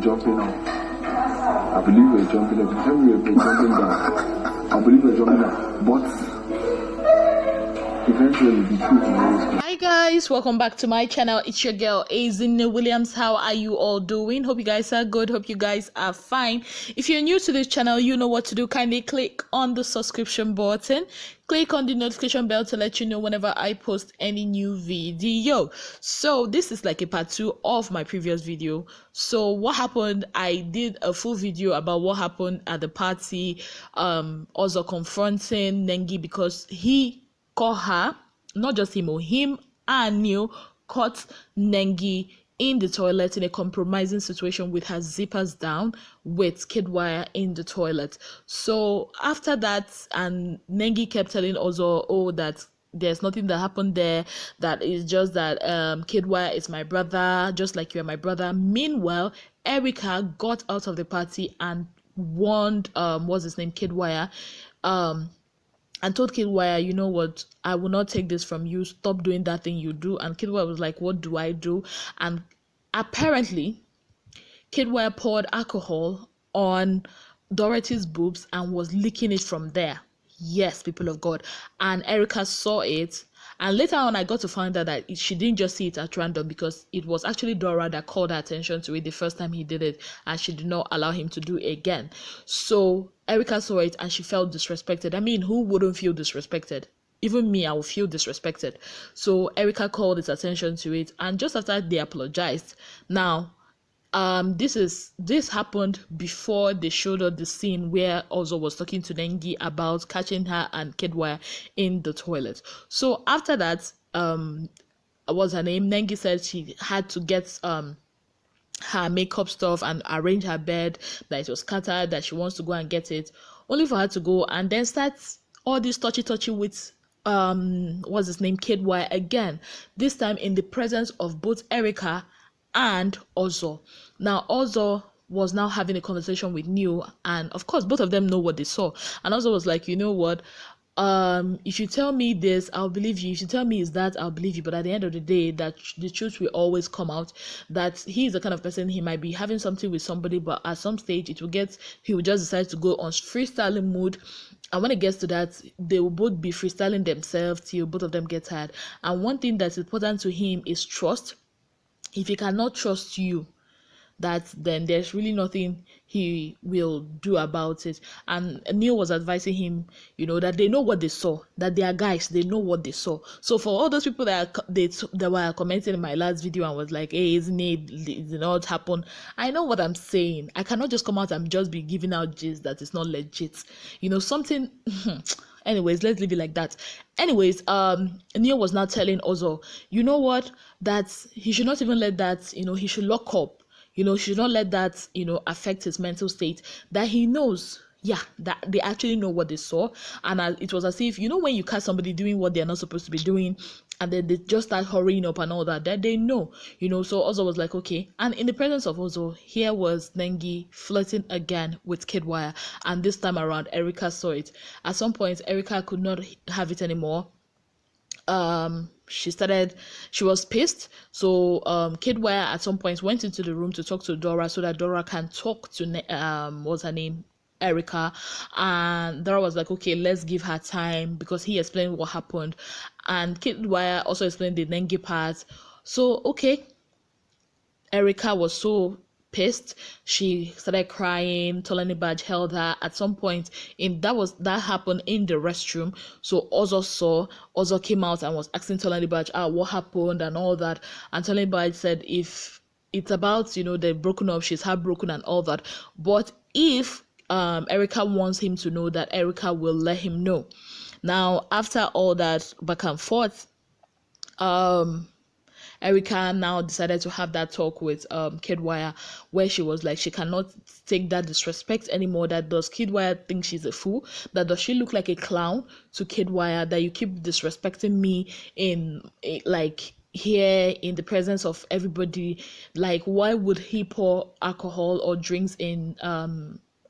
jumping up. I believe we're jumping up. Tell me we're jumping down. I believe we're jumping up. But eventually the truth will always come. Hi guys, welcome back to my channel. It's your girl Ssing Williams. How are you all doing? Hope you guys are good. Hope you guys are fine. If you're new to this channel, you know what to do. Kindly click on the subscription button. Click on the notification bell to let you know whenever I post any new video. So this is like a part 2 of my previous video. So what happened, I did a full video about what happened at the party, also confronting Nengi because he caught her, not just him and Neil caught Nengi in the toilet in a compromising situation with her zippers down with Kiddwaya in the toilet. So after that, and Nengi kept telling Ozo, that there's nothing that happened there, that is just that Kiddwaya is my brother, just like you're my brother. Meanwhile, Erica got out of the party and warned what's his name, Kiddwaya, and told Kiddwaya, you know what, I will not take this from you, stop doing that thing you do. And Kiddwaya was like, what do I do? And apparently Kiddwaya poured alcohol on Dorothy's boobs and was licking it from there. Yes, people of God. And Erica saw it, and later on I got to find out that she didn't just see it at random, because it was actually Dora that called her attention to it the first time he did it, and she did not allow him to do it again. So Erica saw it and she felt disrespected. I mean, who wouldn't feel disrespected? Even me, I would feel disrespected. So Erica called his attention to it, and just after they apologized. Now this happened before they showed us the scene where Ozo was talking to Nengi about catching her and Kiddwaya in the toilet. So after that, what's her name, Nengi said she had to get her makeup stuff and arrange her bed, that it was scattered, that she wants to go and get it, only for her to go and then start all this touchy with what's his name, Kiddwaya again, this time in the presence of both Erica and Ozo. Now Ozo was now having a conversation with Neil, and of course both of them know what they saw, and Ozo was like, you know what, if you tell me this, I'll believe you. If you tell me is that, I'll believe you. But at the end of the day, that the truth will always come out, that he is the kind of person, he might be having something with somebody, but at some stage he will just decide to go on freestyling mood. And when it gets to that, they will both be freestyling themselves till both of them get tired. And one thing that's important to him is trust. If he cannot trust you, that then there's really nothing he will do about it. And Neil was advising him, that they know what they saw, that they are guys, they know what they saw. So for all those people that were commenting in my last video and was like, hey, isn't it, did not happen, I know what I'm saying. I cannot just come out and just be giving out gist that is not legit, something. Anyways, let's leave it like that. Anyways, Neil was now telling Ozo, you know what, that he should not even let that, he should lock up. Should not let that, affect his mental state, that he knows, that they actually know what they saw. And it was as if, when you catch somebody doing what they're not supposed to be doing, and then they just start hurrying up and all that they know, so Ozo was like, okay. And in the presence of Ozo, here was Nengi flirting again with Kiddwaya, and this time around, Erica saw it. At some point, Erica could not have it anymore. She was pissed. So Kiddwaya at some point went into the room to talk to Dora so that Dora can talk to what's her name, Erica. And Dora was like, okay, let's give her time, because he explained what happened, and Kiddwaya also explained the Nengi part. So okay, Erica was so pissed, she started crying. Tolanibaj held her. At some point that happened in the restroom. So Ozo came out and was asking Tolanibaj, what happened and all that. And Tolanibaj said if it's about, they've broken up, she's heartbroken and all that, but if Erica wants him to know, that Erica will let him know. Now after all that back and forth, Erica now decided to have that talk with Kiddwaya, where she was like, she cannot take that disrespect anymore. That does Kiddwaya think she's a fool? That does she look like a clown to Kiddwaya? That you keep disrespecting me here in the presence of everybody? Like, why would he pour alcohol or drinks in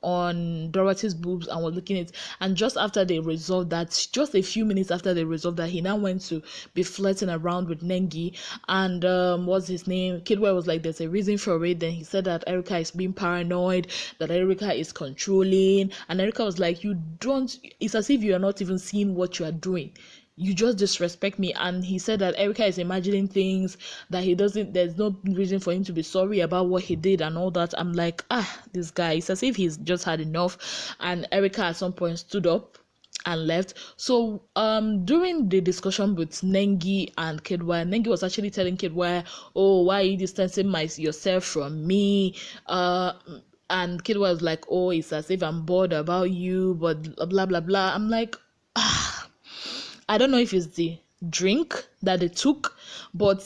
on Dorothy's boobs and was looking at it. And just after they resolved that, just a few minutes after they resolved that, he now went to be flirting around with Nengi. And what's his name? Kiddwaya was like, there's a reason for it. Then he said that Erica is being paranoid, that Erica is controlling. And Erica was like, you don't, it's as if you are not even seeing what you are doing. You just disrespect me. And he said that Erica is imagining things that he doesn't, there's no reason for him to be sorry about what he did and all that. I'm like, this guy, it's as if he's just had enough. And Erica at some point stood up and left. So during the discussion with Nengi and Kiddwaya, Nengi was actually telling Kiddwaya, oh, why are you distancing yourself from me? And Kiddwaya was like, oh, it's as if I'm bored about you, but blah blah blah. I'm like, I don't know if it's the drink that they took, but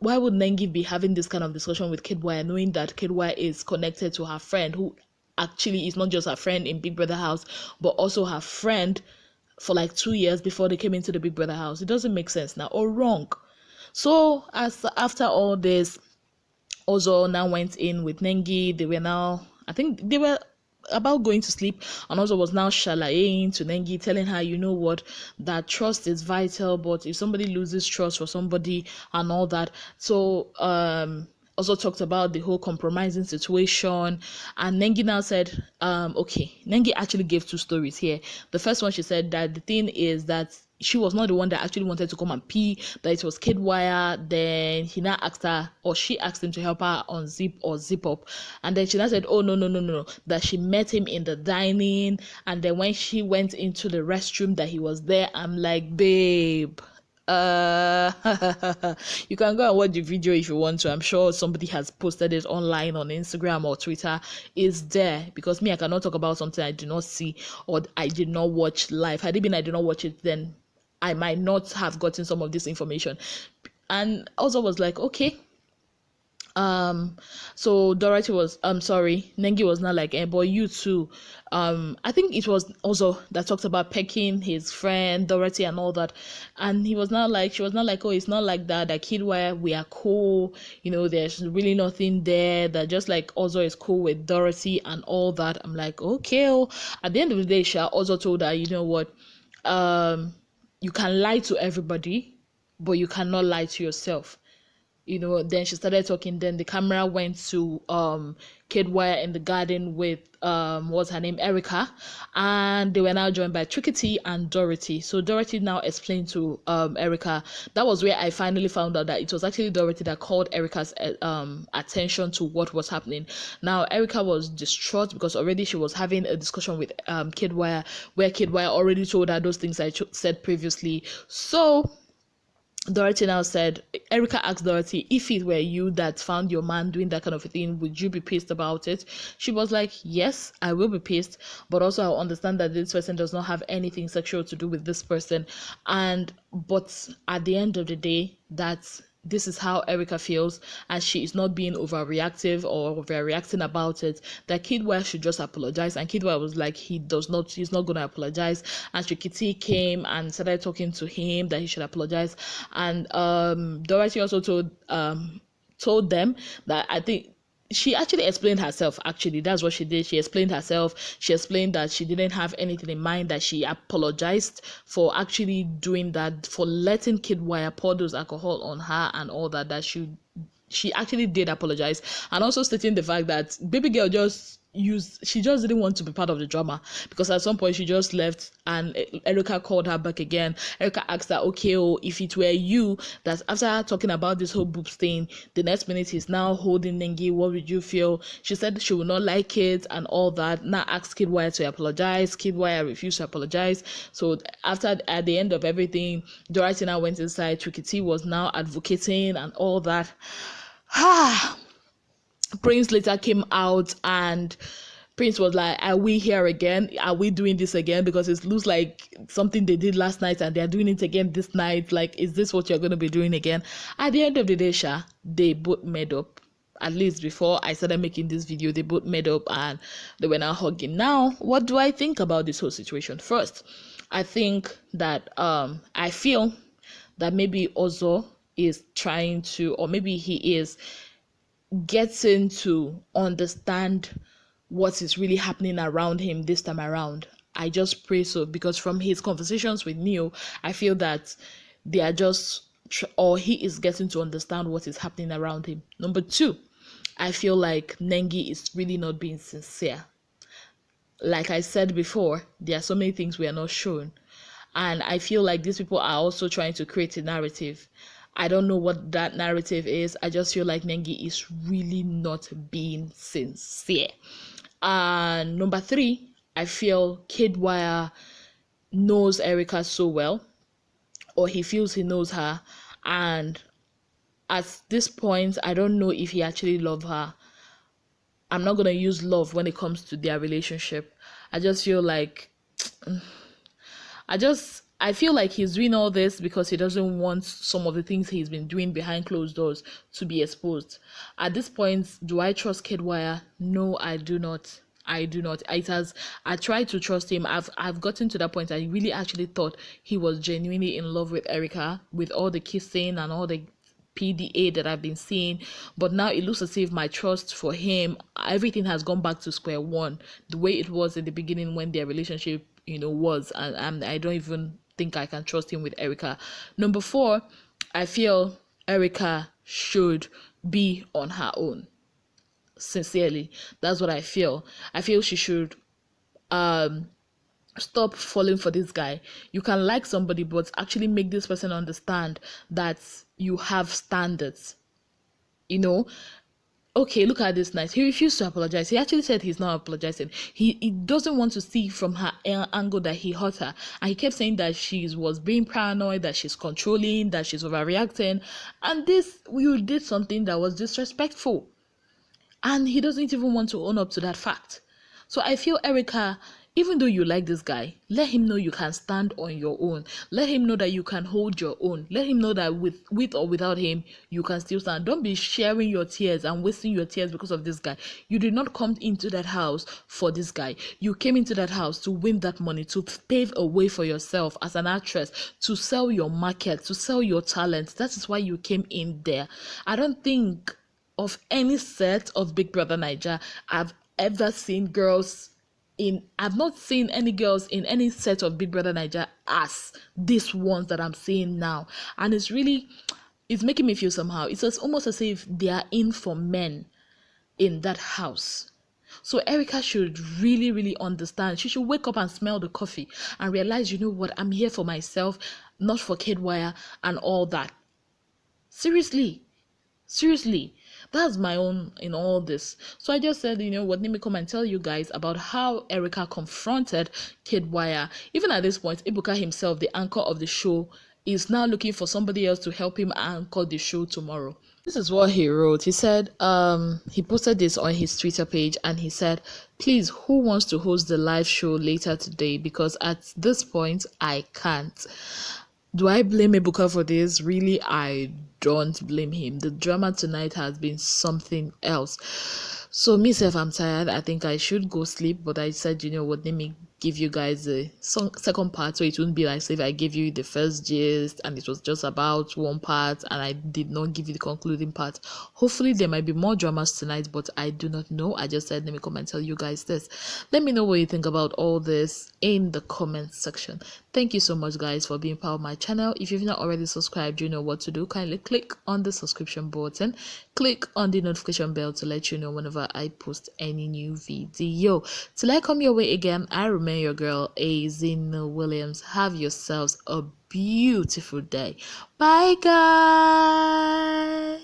why would Nengi be having this kind of discussion with Kiddwaya, knowing that Kiddwaya is connected to her friend, who actually is not just her friend in Big Brother house, but also her friend for like 2 years before they came into the Big Brother house? It doesn't make sense now, or wrong. So after all this, Ozo now went in with Nengi. They were now, I think they were about going to sleep, and also was now shalaying to Nengi, telling her, you know what, that trust is vital, but if somebody loses trust for somebody and all that. So also talked about the whole compromising situation. And Nengi now said, okay, Nengi actually gave 2 stories here. The first one, she said that the thing is that she was not the one that actually wanted to come and pee, that it was Kiddwaya. Then he now asked her, or she asked him to help her unzip or zip up. And then she now said, oh, no, that she met him in the dining. And then when she went into the restroom, that he was there. I'm like, babe, you can go and watch the video if you want to. I'm sure somebody has posted it online on Instagram or Twitter. It's there, because me, I cannot talk about something I do not see or I did not watch live. Had it been I did not watch it, then I might not have gotten some of this information. And also was like, okay. So Dorothy was, Nengi was not like, boy, you too. I think it was also that talked about pecking his friend Dorothy and all that. And she was not like, oh, it's not like that, Kiddwaya, we are cool, there's really nothing there, that just like Ozo is cool with Dorothy and all that. I'm like, okay. At the end of the day, Sha also told her, you know what, you can lie to everybody, but you cannot lie to yourself. Then she started talking. Then the camera went to Kiddwaya in the garden with what's her name, Erica, and they were now joined by Trickety and Dorothy. So Dorothy now explained to Erica. That was where I finally found out that it was actually Dorothy that called Erica's attention to what was happening. Now Erica was distraught because already she was having a discussion with Kiddwaya, where Kiddwaya already told her those things I said previously. So Dorothy now said, Erica asked Dorothy, if it were you that found your man doing that kind of a thing, would you be pissed about it? She was like, yes, I will be pissed, but also I understand that this person does not have anything sexual to do with this person. But at the end of the day, this is how Erica feels, and she is not being overreactive or overreacting about it. That Kiddwaya should just apologize. And Kiddwaya was like, he's not going to apologize. And Shikiti came and started talking to him that he should apologize. And Dorothy also told them that, I think she actually explained herself. Actually, that's what she did. She explained herself. She explained that she didn't have anything in mind, that she apologized for actually doing that, for letting Kiddwaya pour those alcohol on her and all that, that she actually did apologize. And also stating the fact that baby girl she just didn't want to be part of the drama, because at some point she just left and Erica called her back again. Erica asked her, okay, if it were you, that after talking about this whole boobs thing, the next minute he's now holding Nengi, what would you feel? She said she would not like it and all that. Now asked Kiddwaya to apologize. Kiddwaya refused to apologize. So at the end of everything, Dorothy now went inside. Trickety was now advocating and all that. Prince later came out and Prince was like, are we here again? Are we doing this again? Because it looks like something they did last night and they're doing it again this night. Like, is this what you're going to be doing again? At the end of the day, Sha, they both made up. At least before I started making this video, they both made up and they were now hugging. Now, what do I think about this whole situation? First, I think that I feel that maybe Ozo is trying to, or maybe he is getting to understand what is really happening around him this time around. I just pray so, because from his conversations with Neo, I feel that they are just, or he is getting to understand what is happening around him. Number two, I feel like Nengi is really not being sincere. Like I said before, there are so many things we are not shown. And I feel like these people are also trying to create a narrative. I don't know what that narrative is. I just feel like Nengi is really not being sincere. And number three, I feel Kiddwaya knows Erica so well, or he feels he knows her. And at this point, I don't know if he actually loves her. I'm not going to use love when it comes to their relationship. I just feel like I feel like he's doing all this because he doesn't want some of the things he's been doing behind closed doors to be exposed. At this point, do I trust Kiddwaya? No, I do not. I do not. I tried to trust him. I've gotten to that point. I really actually thought he was genuinely in love with Erica, with all the kissing and all the PDA that I've been seeing, but now it looks as if my trust for him, everything has gone back to square one, the way it was in the beginning when their relationship, was, and I don't even think I can trust him with Erica. Number four, I feel Erica should be on her own. Sincerely, that's what I feel. I feel she should stop falling for this guy. You can like somebody, but actually make this person understand that you have standards. Okay, look at this night. He refused to apologize. He actually said he's not apologizing. He doesn't want to see from her angle that he hurt her. And he kept saying that she was being paranoid, that she's controlling, that she's overreacting. And you did something that was disrespectful. And he doesn't even want to own up to that fact. So I feel, Erica, even though you like this guy, let him know you can stand on your own. Let him know that you can hold your own. Let him know that with or without him, you can still stand. Don't be sharing your tears and wasting your tears because of this guy. You did not come into that house for this guy. You came into that house to win that money, to pave a way for yourself as an actress, to sell your market, to sell your talent. That is why you came in there. I don't think of any set of Big Brother Naija I've ever seen I've not seen any girls in any set of Big Brother Naija as these ones that I'm seeing now. And it's making me feel somehow. It's almost as if they are in for men in that house. So Erica should really, really understand. She should wake up and smell the coffee and realize, you know what, I'm here for myself, not for Kiddwaya and all that. Seriously, that's my own in all this. So I just said, let me come and tell you guys about how Erica confronted Kiddwaya. Even at this point, Ebuka himself, the anchor of the show, is now looking for somebody else to help him anchor the show tomorrow. This is what he wrote. He said, he posted this on his Twitter page, and he said, please, who wants to host the live show later today? Because at this point, I can't. Do I blame Ebuka for this? Really, I don't blame him. The drama tonight has been something else. So myself, I'm tired. I think I should go sleep. But I said, what, let me give you guys the second part, so it wouldn't be like if I gave you the first gist and it was just about one part and I did not give you the concluding part. Hopefully there might be more dramas tonight, but I do not know. I just said let me come and tell you guys this. Let me know what you think about all this in the comment section. Thank you so much, guys, for being part of my channel. If you've not already subscribed, you know what to do. Kindly click on the subscription button, click on the notification bell to let you know whenever I post any new video. Till I come your way again, I remain your girl, Ssing Williams. Have yourselves a beautiful day. Bye, guys.